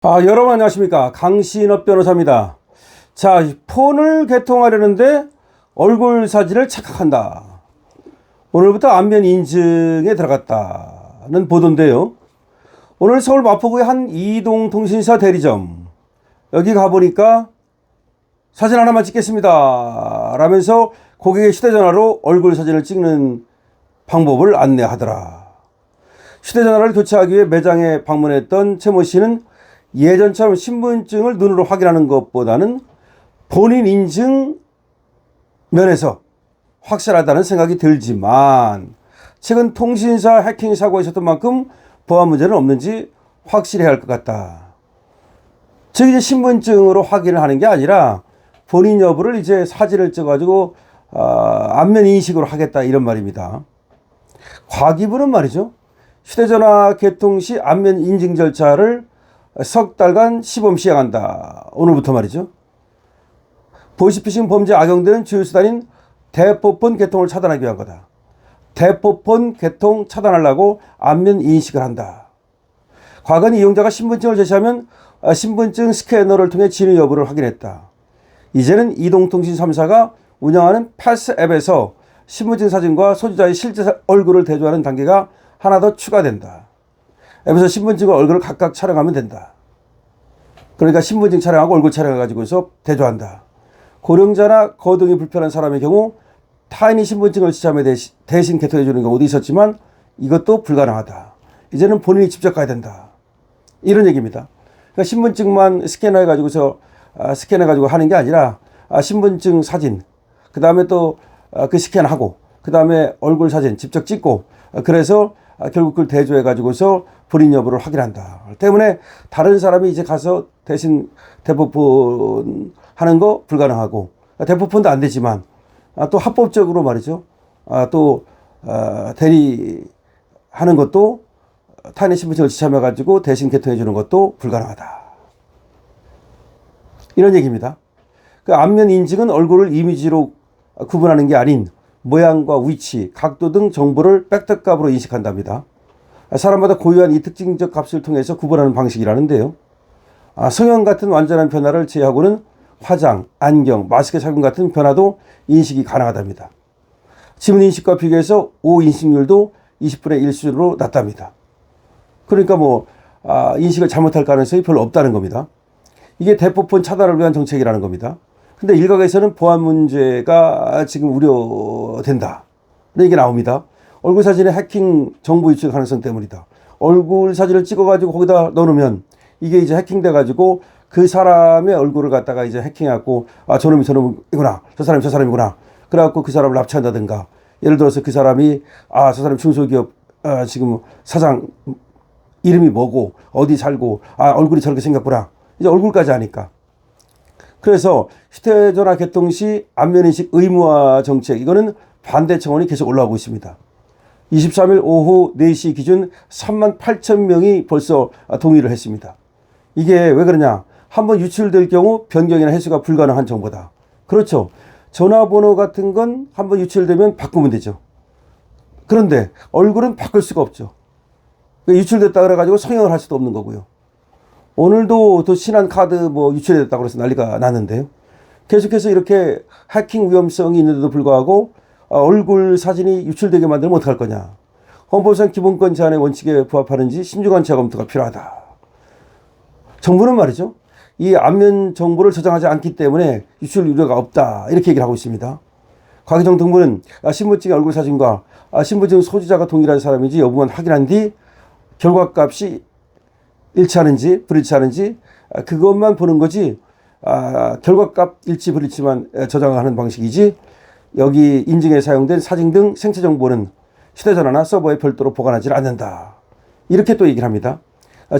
여러분 안녕하십니까. 강신업 변호사입니다. 자, 폰을 개통하려는데 얼굴 사진을 착각한다. 오늘부터 안면 인증에 들어갔다는 보도인데요. 오늘 서울 마포구의 한 이동통신사 대리점. 여기 가보니까 사진 하나만 찍겠습니다 라면서 고객의 휴대전화로 얼굴 사진을 찍는 방법을 안내하더라. 휴대전화를 교체하기 위해 매장에 방문했던 최모 씨는 예전처럼 신분증을 눈으로 확인하는 것보다는 본인 인증 면에서 확실하다는 생각이 들지만 최근 통신사 해킹 사고가 있었던 만큼 보안 문제는 없는지 확실해야 할 것 같다. 즉 이제 신분증으로 확인을 하는 게 아니라 본인 여부를 이제 사진을 찍어가지고 안면 인식으로 하겠다 이런 말입니다. 과기부는 말이죠. 휴대전화 개통 시 안면 인증 절차를 석 달간 시범 시행한다. 오늘부터 말이죠. 보이스피싱 범죄에 악용되는 주요 수단인 대포폰 개통을 차단하기 위한 거다. 대포폰 개통 차단하려고 안면 인식을 한다. 과거는 이용자가 신분증을 제시하면 신분증 스캐너를 통해 진위 여부를 확인했다. 이제는 이동통신 3사가 운영하는 패스 앱에서 신분증 사진과 소지자의 실제 얼굴을 대조하는 단계가 하나 더 추가된다. 앱에서 신분증과 얼굴을 각각 촬영하면 된다. 그러니까 신분증 촬영하고 얼굴 촬영해가지고서 대조한다. 고령자나 거동이 불편한 사람의 경우 타인이 신분증을 지참해 대신 개통해주는 경우도 있었지만 이것도 불가능하다. 이제는 본인이 직접 가야 된다. 이런 얘기입니다. 그러니까 신분증만 스캐너해가지고서 스캔해가지고 하는 게 아니라 신분증 사진, 그 다음에 또 그 스캔하고, 그 다음에 얼굴 사진 직접 찍고, 그래서 결국 그걸 대조해가지고서 본인 여부를 확인한다. 때문에 다른 사람이 이제 가서 대신 대포폰 하는 거 불가능하고, 대포폰도 안 되지만, 또 합법적으로 말이죠. 또, 대리하는 것도 타인의 신분증을 지참해가지고 대신 개통해주는 것도 불가능하다. 이런 얘기입니다. 그 안면 인증은 얼굴을 이미지로 구분하는 게 아닌 모양과 위치, 각도 등 정보를 벡터값으로 인식한답니다. 사람마다 고유한 이 특징적 값을 통해서 구분하는 방식이라는데요. 성형 같은 완전한 변화를 제외하고는 화장, 안경, 마스크 착용 같은 변화도 인식이 가능하답니다. 지문 인식과 비교해서 O 인식률도 20분의 1 수준으로 낮답니다. 그러니까 인식을 잘못할 가능성이 별로 없다는 겁니다. 이게 대포폰 차단을 위한 정책이라는 겁니다. 근데 일각에서는 보안 문제가 지금 우려된다. 이게 나옵니다. 얼굴 사진에 해킹 정보 유출 가능성 때문이다. 얼굴 사진을 찍어가지고 거기다 넣어놓으면 이게 이제 해킹돼가지고 그 사람의 얼굴을 갖다가 이제 해킹해갖고 저놈이 저놈이구나. 저 사람이 저 사람이구나. 그래갖고 그 사람을 납치한다든가. 예를 들어서 그 사람이 저 사람 중소기업 지금 사장 이름이 뭐고 어디 살고 얼굴이 저렇게 생겼구나. 이제 얼굴까지 하니까. 그래서 휴대전화 개통 시 안면인식 의무화 정책, 이거는 반대 청원이 계속 올라오고 있습니다. 23일 오후 4시 기준 38,000명이 벌써 동의를 했습니다. 이게 왜 그러냐? 한번 유출될 경우 변경이나 해수가 불가능한 정보다. 그렇죠. 전화번호 같은 건 한번 유출되면 바꾸면 되죠. 그런데 얼굴은 바꿀 수가 없죠. 유출됐다 그래가지고 성형을 할 수도 없는 거고요. 오늘도 또 신한카드 유출됐다고 그래서 난리가 났는데요. 계속해서 이렇게 해킹 위험성이 있는데도 불구하고 얼굴 사진이 유출되게 만들면 어떡할 거냐. 헌법상 기본권 제한의 원칙에 부합하는지 신중한 재검토가 필요하다. 정부는 말이죠. 이 안면 정보를 저장하지 않기 때문에 유출 우려가 없다. 이렇게 얘기를 하고 있습니다. 과기정 등부는 신분증의 얼굴 사진과 신분증 소지자가 동일한 사람인지 여부만 확인한 뒤 결과값이 일치하는지 불일치하는지 그것만 보는 거지 결과값 일치 불일치만 저장하는 방식이지 여기 인증에 사용된 사진 등 생체 정보는 휴대전화나 서버에 별도로 보관하지 않는다. 이렇게 또 얘기를 합니다.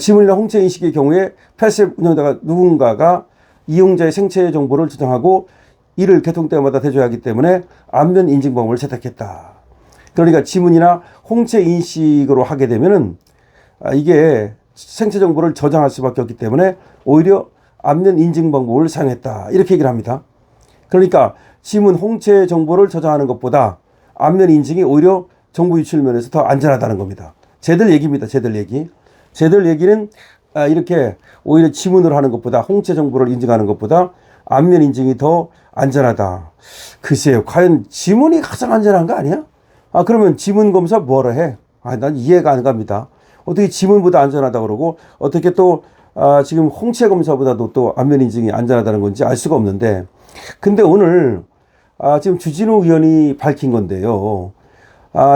지문이나 홍채 인식의 경우에 패스앱 운영자가 누군가가 이용자의 생체 정보를 저장하고 이를 개통 때마다 대조해야 하기 때문에 안면 인증 방법을 채택했다. 그러니까 지문이나 홍채 인식으로 하게 되면은 이게 생체 정보를 저장할 수밖에 없기 때문에 오히려 안면 인증 방법을 사용했다. 이렇게 얘기를 합니다. 그러니까 지문 홍채 정보를 저장하는 것보다 안면 인증이 오히려 정보 유출 면에서 더 안전하다는 겁니다. 쟤들 얘기입니다. 쟤들 얘기. 쟤들 얘기는 이렇게 오히려 지문으로 하는 것보다 홍채 정보를 인증하는 것보다 안면 인증이 더 안전하다. 글쎄요, 과연 지문이 가장 안전한 거 아니야? 그러면 지문 검사 뭐라 해? 난 이해가 안 갑니다. 어떻게 지문보다 안전하다 그러고 어떻게 또 지금 홍채 검사보다도 또 안면 인증이 안전하다는 건지 알 수가 없는데, 근데 오늘 지금 주진우 의원이 밝힌 건데요.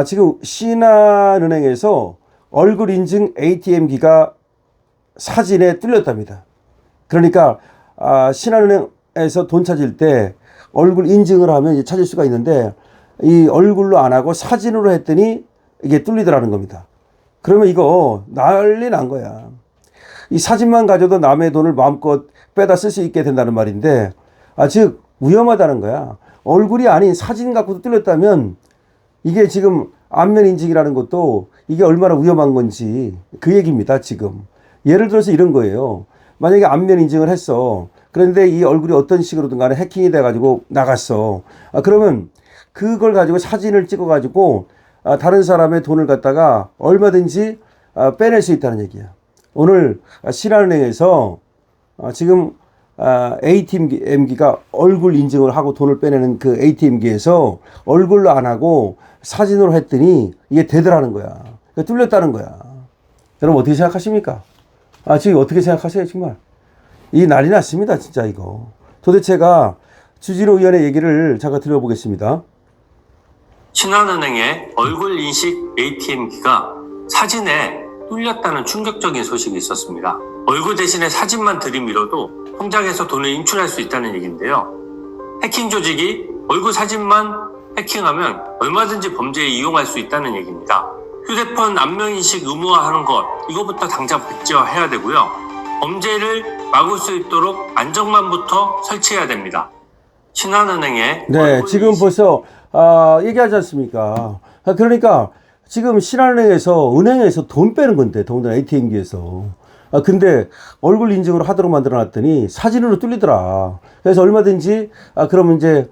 지금 신한은행에서 얼굴 인증 ATM기가 사진에 뚫렸답니다. 그러니까 신한은행에서 돈 찾을 때 얼굴 인증을 하면 이제 찾을 수가 있는데 이 얼굴로 안 하고 사진으로 했더니 이게 뚫리더라는 겁니다. 그러면 이거 난리 난 거야. 이 사진만 가져도 남의 돈을 마음껏 빼다 쓸 수 있게 된다는 말인데, 즉 위험하다는 거야. 얼굴이 아닌 사진 갖고도 뚫렸다면 이게 지금 안면 인증이라는 것도 이게 얼마나 위험한 건지 그 얘기입니다. 지금 예를 들어서 이런 거예요. 만약에 안면 인증을 했어. 그런데 이 얼굴이 어떤 식으로든 간에 해킹이 돼가지고 나갔어. 그러면 그걸 가지고 사진을 찍어가지고 다른 사람의 돈을 갖다가 얼마든지 빼낼 수 있다는 얘기야. 오늘 신한은행에서 지금 ATM기가 얼굴 인증을 하고 돈을 빼내는 그 ATM기에서 얼굴로 안 하고 사진으로 했더니 이게 되더라는 거야. 그러니까 뚫렸다는 거야. 여러분 어떻게 생각하십니까? 지금 어떻게 생각하세요? 정말 이 난리 났습니다. 진짜 이거. 도대체가 주진우 의원의 얘기를 잠깐 들어보겠습니다. 신한은행의 얼굴 인식 ATM기가 사진에 뚫렸다는 충격적인 소식이 있었습니다. 얼굴 대신에 사진만 들이밀어도 통장에서 돈을 인출할 수 있다는 얘기인데요. 해킹 조직이 얼굴 사진만 해킹하면 얼마든지 범죄에 이용할 수 있다는 얘기입니다. 휴대폰 안면인식 의무화하는 것, 이거부터 당장 백지화해야 되고요. 범죄를 막을 수 있도록 안전망부터 설치해야 됩니다. 신한은행의 지금 벌써 얘기하지 않습니까? 그러니까 지금 신한은행에서 은행에서 돈 빼는 건데, 더군다나 ATM기에서. 근데 얼굴 인증으로 하도록 만들어놨더니 사진으로 뚫리더라. 그래서 얼마든지 그러면 이제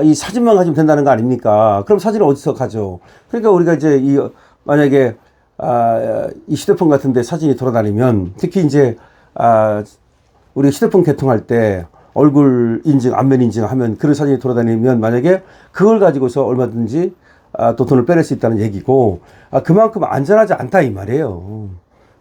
이 사진만 가지면 된다는 거 아닙니까? 그럼 사진을 어디서 가져? 그러니까 우리가 이제 만약에 이 휴대폰 같은데 사진이 돌아다니면, 특히 이제 우리 휴대폰 개통할 때 얼굴 인증, 안면 인증하면 그런 사진이 돌아다니면 만약에 그걸 가지고서 얼마든지 또 돈을 빼낼 수 있다는 얘기고, 그만큼 안전하지 않다 이 말이에요.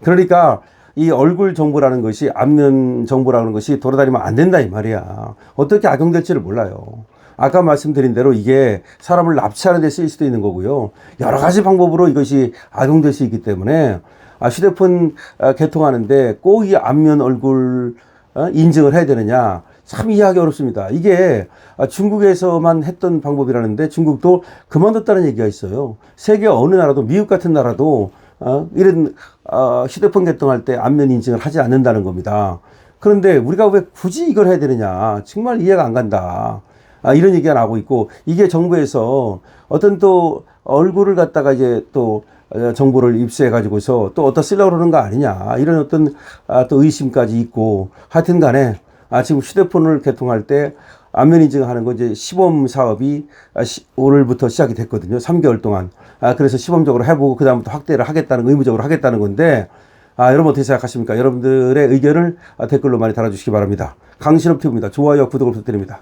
그러니까 이 얼굴 정보라는 것이, 안면 정보라는 것이 돌아다니면 안 된다 이 말이야. 어떻게 악용될지를 몰라요. 아까 말씀드린 대로 이게 사람을 납치하는 데 쓰일 수도 있는 거고요. 여러 가지 방법으로 이것이 악용될 수 있기 때문에 휴대폰 개통하는데 꼭 이 안면 얼굴 인증을 해야 되느냐, 참 이해하기 어렵습니다. 이게 중국에서만 했던 방법이라는데 중국도 그만뒀다는 얘기가 있어요. 세계 어느 나라도, 미국 같은 나라도 이런 휴대폰 개통할 때 안면 인증을 하지 않는다는 겁니다. 그런데 우리가 왜 굳이 이걸 해야 되느냐, 정말 이해가 안 간다. 이런 얘기가 나오고 있고, 이게 정부에서 어떤 또 얼굴을 갖다가 이제 또 정보를 입수해 가지고서 또 어디다 쓰려고 그러는 거 아니냐, 이런 어떤 또 의심까지 있고, 하여튼 간에 지금 휴대폰을 개통할 때 안면 인증하는 거 이제 시범 사업이 오늘부터 시작이 됐거든요. 3개월 동안. 그래서 시범적으로 해보고 그다음부터 확대를 하겠다는, 의무적으로 하겠다는 건데, 여러분 어떻게 생각하십니까? 여러분들의 의견을 댓글로 많이 달아주시기 바랍니다. 강신업 TV입니다. 좋아요, 구독을 부탁드립니다.